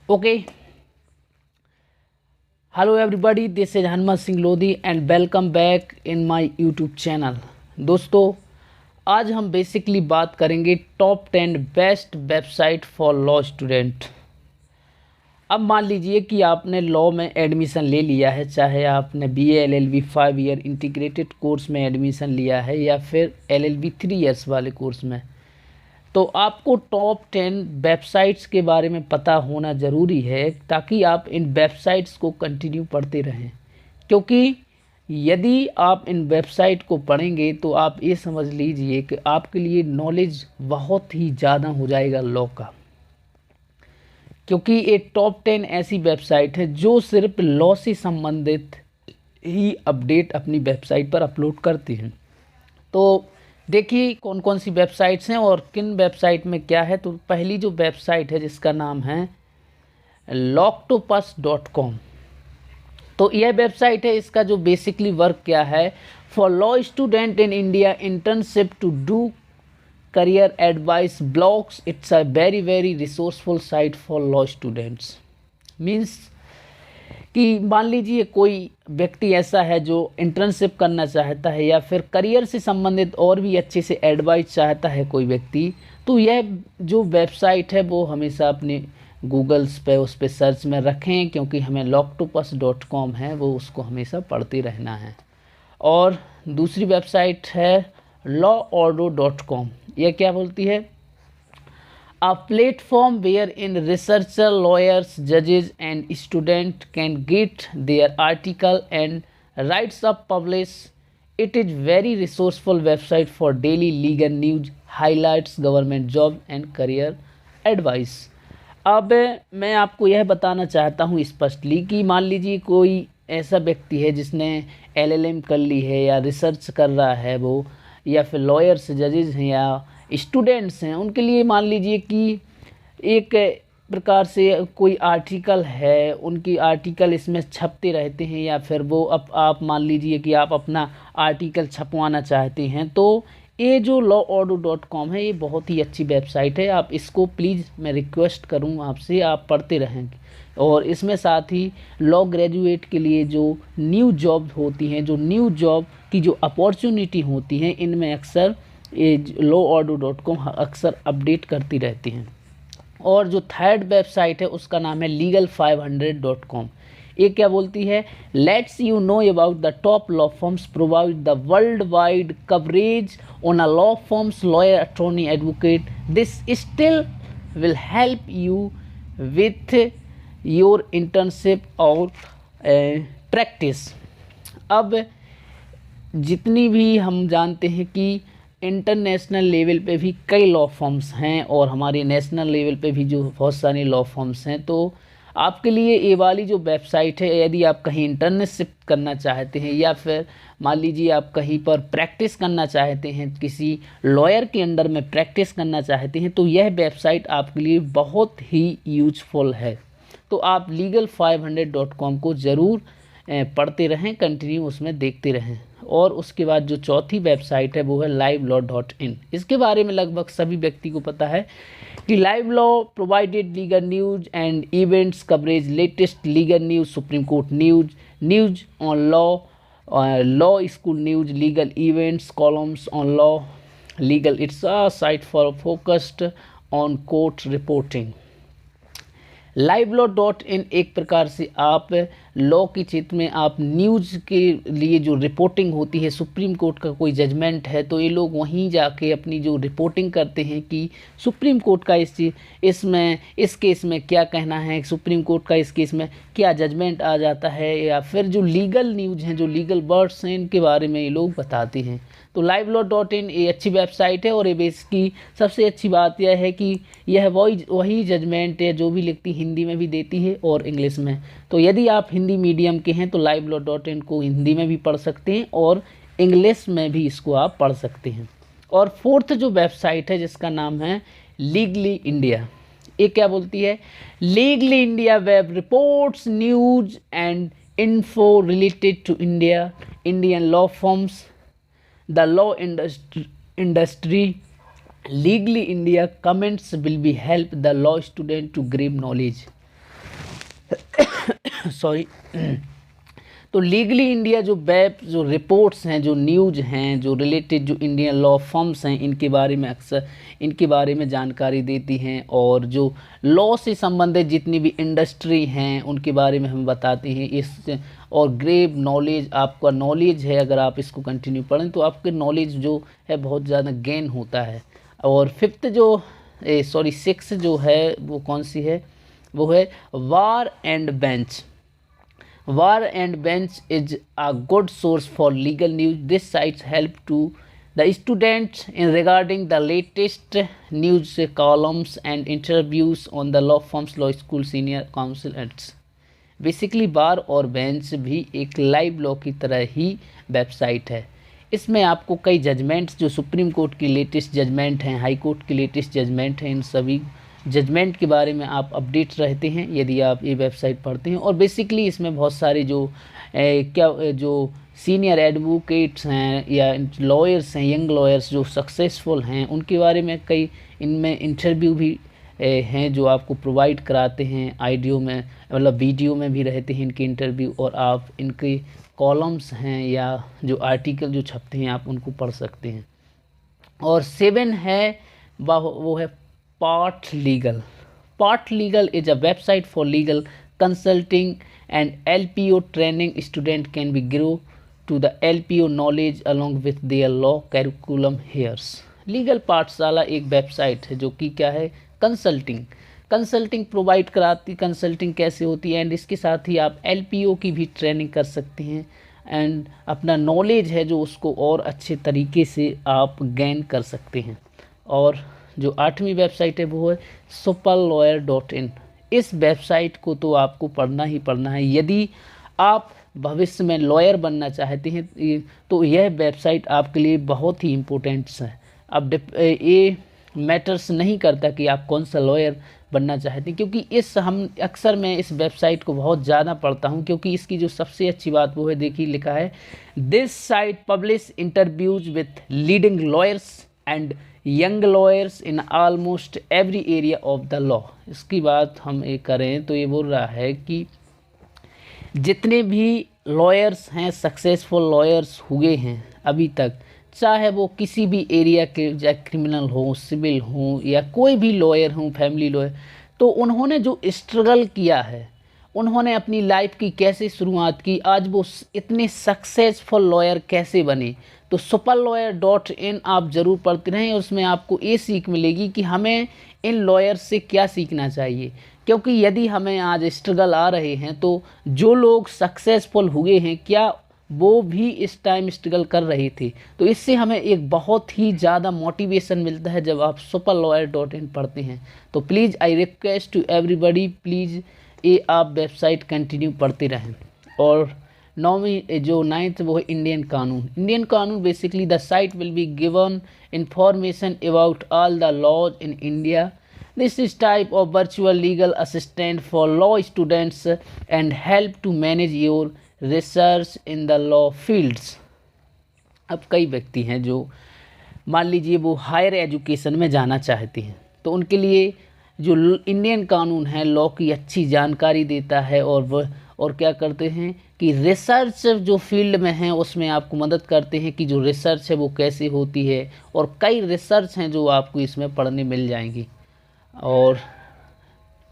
Okay, hello everybody, this is Hanumat Singh Lodhi and welcome back in my YouTube channel. दोस्तों, आज हम basically बात करेंगे top 10 best website for law student. अब मान लीजिए कि आपने लॉ में एडमिशन ले लिया है, चाहे आपने BA LLB 5 year integrated course में एडमिशन लिया है या फिर LLB 3 ईयर्स वाले कोर्स में, तो आपको टॉप 10 वेबसाइट्स के बारे में पता होना ज़रूरी है ताकि आप इन वेबसाइट्स को कंटिन्यू पढ़ते रहें। क्योंकि यदि आप इन वेबसाइट को पढ़ेंगे तो आप ये समझ लीजिए कि आपके लिए नॉलेज बहुत ही ज़्यादा हो जाएगा लॉ का। क्योंकि ये टॉप 10 ऐसी वेबसाइट है जो सिर्फ लॉ से संबंधित ही अपडेट अपनी वेबसाइट पर अपलोड करती हैं। तो देखिए कौन कौन सी वेबसाइट्स हैं और किन वेबसाइट में क्या है। तो पहली जो वेबसाइट है जिसका नाम है loctopus.com। तो यह वेबसाइट है, इसका जो बेसिकली वर्क क्या है, for law student in India internship to do career advice blogs. It's a very resourceful site for law students. Means कि मान लीजिए कोई व्यक्ति ऐसा है जो इंटर्नशिप करना चाहता है या फिर करियर से संबंधित और भी अच्छे से एडवाइस चाहता है कोई व्यक्ति, तो यह जो वेबसाइट है वो हमेशा अपने गूगल्स पे उस पर सर्च में रखें, क्योंकि हमें loctopus.com है वो उसको हमेशा पढ़ते रहना है। और दूसरी वेबसाइट है lawordo.com। यह क्या बोलती है, a platform wherein researcher, lawyers, judges and students can get their article and writes up published. It is very resourceful website for daily legal news, highlights, government job and career advice. अब मैं आपको यह बताना चाहता हूँ स्पष्टली कि मान लीजिए कोई ऐसा व्यक्ति है जिसने LLM कर ली है या रिसर्च कर रहा है वो, या फिर लॉयर्स, जजेस हैं या स्टूडेंट्स हैं, उनके लिए मान लीजिए कि एक प्रकार से कोई आर्टिकल है, उनकी आर्टिकल इसमें छपते रहते हैं, या फिर वो आप मान लीजिए कि आप अपना आर्टिकल छपवाना चाहते हैं, तो ये जो lawordo.com है ये बहुत ही अच्छी वेबसाइट है। आप इसको प्लीज़ मैं रिक्वेस्ट करूँ आपसे, आप पढ़ते रहें। और इसमें साथ ही लॉ ग्रेजुएट के लिए जो न्यू जॉब होती हैं, जो न्यू जॉब की जो अपॉर्चुनिटी होती हैं, इनमें अक्सर ये lawordo.com अक्सर अपडेट करती रहती हैं। और जो थर्ड वेबसाइट है उसका नाम है legal500.com। ये क्या बोलती है, let's you know about the top law firms, provide the world wide coverage on a law firms, lawyer, attorney, advocate. This still will help you with your internship और practice. अब जितनी भी हम जानते हैं कि इंटरनेशनल लेवल पे भी कई लॉ फर्म्स हैं और हमारे नेशनल लेवल पे भी जो बहुत सारे लॉ फर्म्स हैं, तो आपके लिए ये वाली जो वेबसाइट है, यदि आप कहीं इंटर्नशिप करना चाहते हैं या फिर मान लीजिए आप कहीं पर प्रैक्टिस करना चाहते हैं, किसी लॉयर के अंडर में प्रैक्टिस करना चाहते हैं, तो यह वेबसाइट आपके लिए बहुत ही यूजफुल है। तो आप legal500.com को ज़रूर पढ़ते रहें, कंटिन्यू उसमें देखते रहें। और उसके बाद जो चौथी वेबसाइट है वो है livelaw.in। इसके बारे में लगभग सभी व्यक्ति को पता है कि live law provided legal news and events coverage, latest legal news, supreme court news, news on law, law school news, legal events, columns on law, legal. It's a site for focused on court reporting. livelaw.in एक प्रकार से आप law के क्षेत्र में आप news के लिए जो रिपोर्टिंग होती है, सुप्रीम कोर्ट का कोई जजमेंट है तो ये लोग वहीं जाके अपनी जो रिपोर्टिंग करते हैं कि सुप्रीम कोर्ट का इस केस में क्या कहना है, सुप्रीम कोर्ट का इस केस में क्या जजमेंट आ जाता है, या फिर जो लीगल न्यूज़ हैं, जो लीगल वर्ड्स हैं, इनके बारे में ये लोग बताते हैं। तो livelaw.in ये अच्छी वेबसाइट है। और ये बेसिकली सबसे अच्छी बात यह है कि यह वही जजमेंट है जो भी लिखती हिंदी में भी देती है और इंग्लिश में। तो यदि आप हिंदी मीडियम के हैं तो livelaw.in को हिंदी में भी पढ़ सकते हैं और इंग्लिश में भी इसको आप पढ़ सकते हैं। और फोर्थ जो वेबसाइट है जिसका नाम है लीगली इंडिया। ये क्या बोलती है, legally India web reports news and info related to Indian law firms, the law industry. Legally India comments will be help the law student to grab knowledge। Sorry. तो legally India जो web जो reports हैं, जो news हैं, जो related जो Indian law firms हैं, इनके बारे में अक्सर इनके बारे में जानकारी देती हैं, और जो लॉ से संबंधित जितनी भी इंडस्ट्री हैं उनके बारे में हम बताते हैं। इस और ग्रेव नॉलेज, आपका नॉलेज है, अगर आप इसको कंटिन्यू पढ़ें तो आपके नॉलेज जो है बहुत ज़्यादा गेन होता है। और फिफ्थ जो सिक्स जो है वो कौन सी है, वो है war and bench. War and Bench is a good source for legal news. This site help to the students in regarding the latest news columns and interviews on the law firms, law school, senior counsel and basically bar और bench भी एक live law की तरह ही website है। इसमें आपको कई judgements, जो सुप्रीम कोर्ट की लेटेस्ट जजमेंट हैं, हाई कोर्ट की लेटेस्ट जजमेंट हैं, इन सभी जजमेंट के बारे में आप अपडेट रहते हैं यदि आप ये वेबसाइट पढ़ते हैं। और बेसिकली इसमें बहुत सारे जो सीनियर एडवोकेट्स हैं या लॉयर्स हैं, यंग लॉयर्स जो सक्सेसफुल हैं, उनके बारे में कई इनमें इंटरव्यू भी हैं जो आपको प्रोवाइड कराते हैं। ऑडियो में मतलब वीडियो में भी रहते हैं इनके इंटरव्यू, और आप इनके कॉलम्स हैं या जो आर्टिकल जो छपते हैं आप उनको पढ़ सकते हैं। और 7 है वो है part legal. Part legal is a website for legal consulting and LPO training. Student can be grow to the LPO knowledge along with their law curriculum hairs. Legal Pathshala एक वेबसाइट है जो कि क्या है, कंसल्टिंग प्रोवाइड कराती। Consulting कैसे होती है, एंड इसके साथ ही आप LPO की भी ट्रेनिंग कर सकते हैं, एंड अपना नॉलेज है जो उसको और अच्छे तरीके से आप गेन कर सकते हैं। और जो 8वीं वेबसाइट है वो है superlawyer.in। इस वेबसाइट को तो आपको पढ़ना ही पढ़ना है यदि आप भविष्य में लॉयर बनना चाहते हैं, तो यह वेबसाइट आपके लिए बहुत ही इम्पोर्टेंट है। अब ये मैटर्स नहीं करता कि आप कौन सा लॉयर बनना चाहते हैं, क्योंकि अक्सर मैं इस वेबसाइट को बहुत ज़्यादा पढ़ता हूं, क्योंकि इसकी जो सबसे अच्छी बात वो है, देखिए लिखा है this site publish interviews with leading lawyers and young lawyers in almost every area of the law. इसकी बात हम ये करें तो ये बोल रहा है कि जितने भी लॉयर्स हैं, सक्सेसफुल लॉयर्स हुए हैं अभी तक, चाहे वो किसी भी एरिया के, चाहे क्रिमिनल हो, सिविल हो, या कोई भी लॉयर हो, फैमिली लॉयर, तो उन्होंने जो स्ट्रगल किया है, उन्होंने अपनी लाइफ की कैसे शुरुआत की, आज वो इतने सक्सेसफुल लॉयर कैसे बने। तो superlawyer.in आप ज़रूर पढ़ते रहें, उसमें आपको ये सीख मिलेगी कि हमें इन लॉयर्स से क्या सीखना चाहिए। क्योंकि यदि हमें आज स्ट्रगल आ रहे हैं, तो जो लोग सक्सेसफुल हुए हैं, क्या वो भी इस टाइम स्ट्रगल कर रहे थे? तो इससे हमें एक बहुत ही ज़्यादा मोटिवेशन मिलता है जब आप superlawyer.in पढ़ते हैं। तो please I request to everybody, please ये आप वेबसाइट कंटिन्यू पढ़ते रहें। और 9th वो है इंडियन कानून। Basically the site will be given information about all the laws in India. This is type of virtual legal assistant for law students and help to manage your research in the law fields. अब कई व्यक्ति हैं जो मान लीजिए वो higher education में जाना चाहते हैं, तो उनके लिए जो इंडियन कानून है लॉ की अच्छी जानकारी देता है, और क्या करते हैं कि रिसर्च जो फील्ड में है उसमें आपको मदद करते हैं कि जो रिसर्च है वो कैसे होती है, और कई रिसर्च हैं जो आपको इसमें पढ़ने मिल जाएंगी। और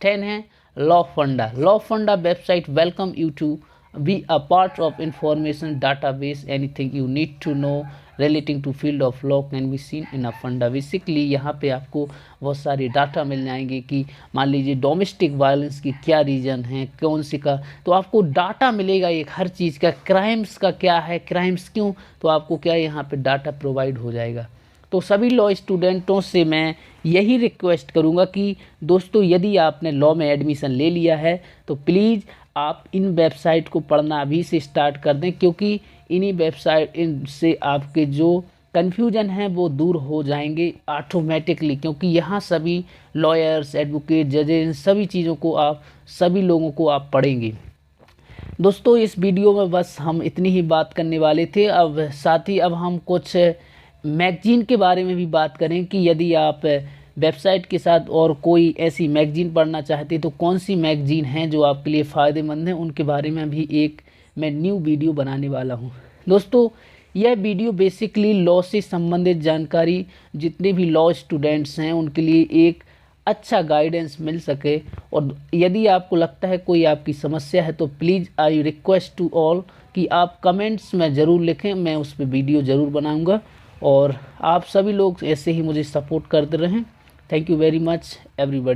10 है law funda website welcome you to be a part of information database. Anything you need to know relating to field of law can be seen in a funda। Basically यहाँ पे आपको बहुत सारे डाटा मिल जाएंगे कि मान लीजिए डोमेस्टिक वायलेंस की क्या रीजन है, कौन सी का, तो आपको डाटा मिलेगा एक हर चीज़ का। क्राइम्स का क्या है, क्राइम्स क्यों, तो आपको क्या यहाँ पे डाटा प्रोवाइड हो जाएगा। तो सभी लॉ स्टूडेंटों से मैं यही रिक्वेस्ट करूँगा कि दोस्तों, यदि आपने लॉ में एडमिशन ले लिया है तो प्लीज़ आप इन वेबसाइट को पढ़ना अभी से स्टार्ट कर दें, क्योंकि इन्हीं वेबसाइट इनसे आपके जो कन्फ्यूजन है वो दूर हो जाएंगे ऑटोमेटिकली, क्योंकि यहाँ सभी लॉयर्स, एडवोकेट, जजेस, सभी चीज़ों को सभी लोगों को आप पढ़ेंगे। दोस्तों, इस वीडियो में बस हम इतनी ही बात करने वाले थे। अब साथ ही अब हम कुछ मैगजीन के बारे में भी बात करें कि यदि आप वेबसाइट के साथ और कोई ऐसी मैगजीन पढ़ना चाहते तो कौन सी मैगजीन हैं जो आपके लिए फ़ायदेमंद हैं, उनके बारे में भी एक मैं न्यू वीडियो बनाने वाला हूं। दोस्तों, यह वीडियो बेसिकली लॉ से संबंधित जानकारी जितने भी लॉ स्टूडेंट्स हैं उनके लिए एक अच्छा गाइडेंस मिल सके। और यदि आपको लगता है कोई आपकी समस्या है तो please I request to all कि आप कमेंट्स में ज़रूर लिखें, मैं उस पर वीडियो ज़रूर बनाऊंगा। और आप सभी लोग ऐसे ही मुझे सपोर्ट करते रहें। Thank you very much everybody.